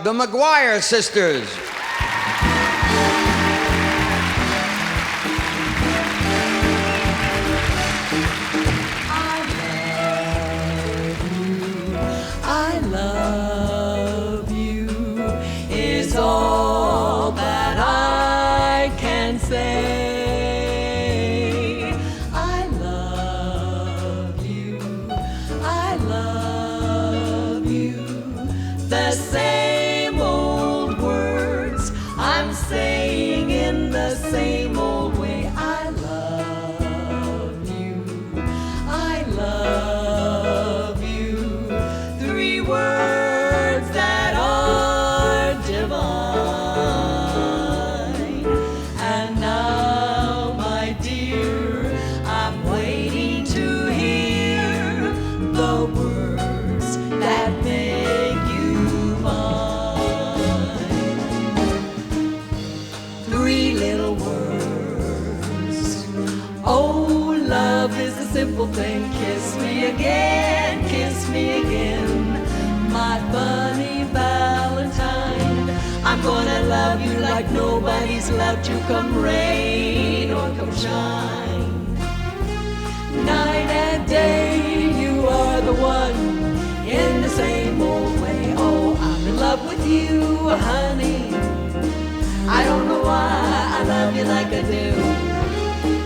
the McGuire Sisters. I love you is all that I can say. I love you, I love you. The same old words I'm saying in the same old way. I love you, I love you. 3 words that are divine. And now, my dear, I'm waiting to hear the words that make you mine. 3 little words. Oh, love is a simple thing. Kiss me again, kiss me again, my funny Valentine. I'm gonna love you like nobody's loved you, come rain or come shine. Night and day, you are the one in the same old way. Oh, I'm in love with you, honey. I don't know why I love you like I do.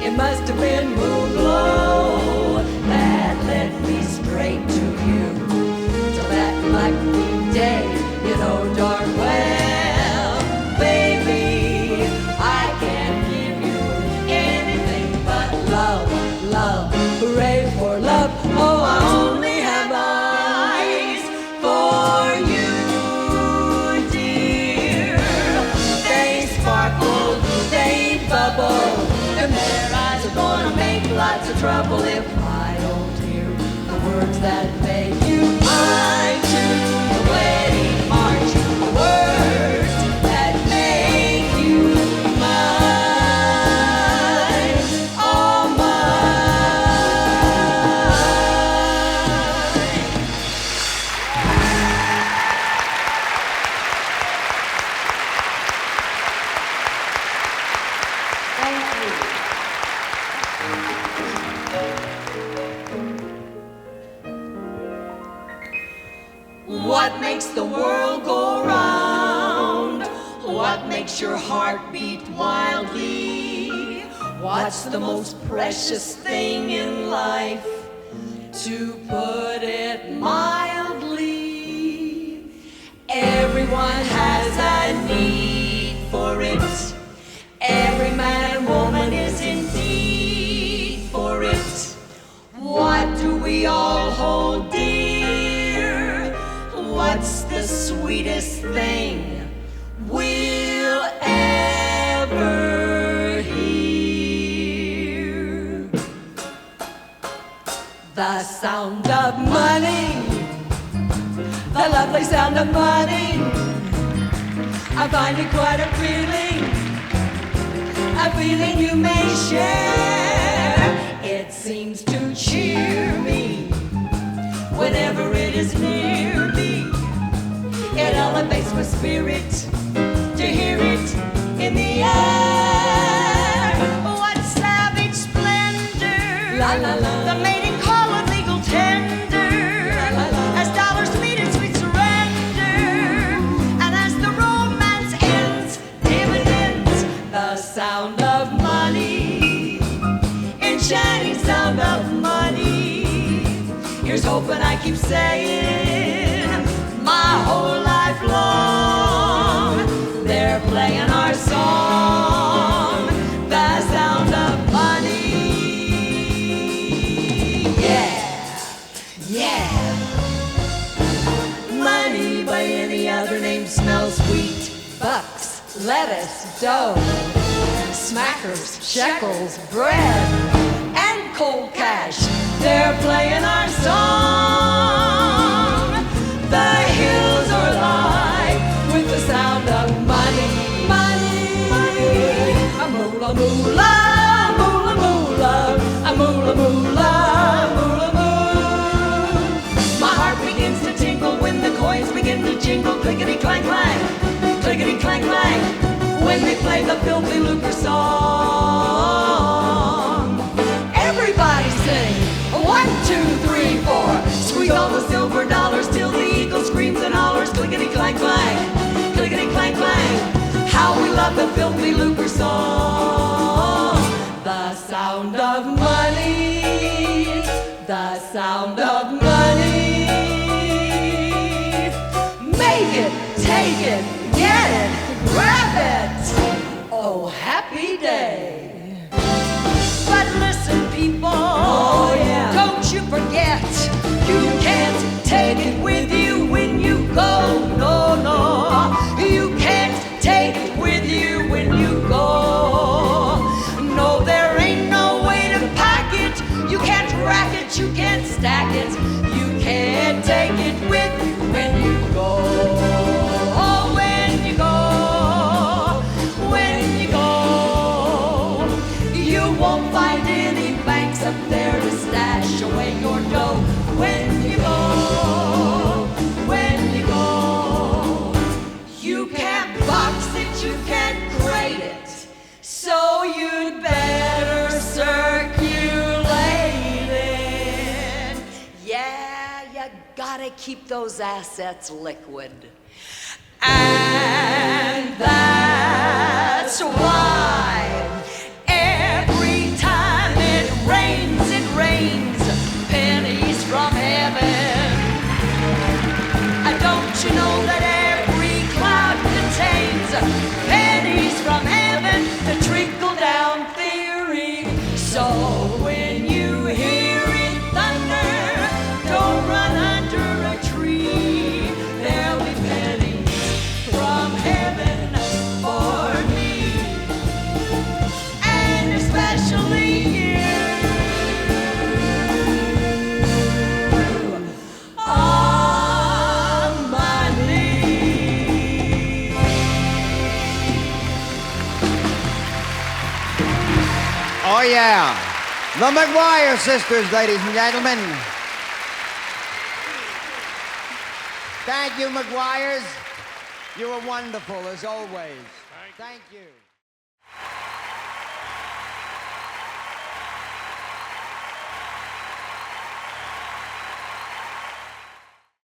It must have been moon glow that led me straight to you. So that black day, you know darn well, baby, I can't give you anything but love, love, hooray for love. Oh, I only have eyes for you, dear. They sparkle, they bubble, and their eyes are gonna make lots of trouble if I don't hear the words that make you mine. To the wedding march, the words that make you mine, all mine. Thank you. What makes the world go round? What makes your heart beat wildly? What's the most precious thing in life? To put it mildly, everyone has a need for it. Every man and woman is in need for it. What do we all hold dear? What's the sweetest thing we'll ever hear? The sound of money, the lovely sound of money. I find it quite a feeling you may share. It seems to cheer me whenever it is near me. It elevates my spirit to hear it in the air. What savage splendor, la, la, la. The mating call of legal tender, la, la, la. As dollars meet in sweet surrender, and as the romance ends, dividends, the sound of money, enchanting sound of money. Here's hoping I keep saying my whole life long. They're playing our song, the sound of money. Yeah, yeah. Money by any other name smells sweet. Bucks, lettuce, dough, smackers, shekels, bread, and cold cash. They're playing our song. The hills are alive with the sound of money, money, money. A moolah, moolah, moolah, moolah, a moolah, moolah, moolah, moo. My heart begins to tingle when the coins begin to jingle, clickety clang clang. all the silver dollars till the eagle screams and hollers, clickety clank clank, clickety clank clank. How we love the filthy lucre song. The sound of money, the sound of money. Make it, take it, get it, grab it. Oh, happy day. But listen, people, oh, yeah. Don't you forget, you can't take it with you when you go. No, no, you can't take it with you when you go. No, there ain't no way to pack it. You can't rack it, you can't stack it. You can't take it with you when you go. Oh, when you go, when you go. You won't find any banks up there to stash away your dough. When you go, when you go. You can't box it, you can't grade it, so you'd better circulate it. Yeah, you gotta keep those assets liquid. And that's why every time it rains pennies from heaven. Don't you know that every cloud contains pennies from heaven, the trickle-down theory? So when you hear it thunder, don't run under a tree. There'll be pennies from heaven for me, and especially you. Oh, yeah. The McGuire Sisters, ladies and gentlemen. Thank you, McGuires. You were wonderful, as always. Thank you.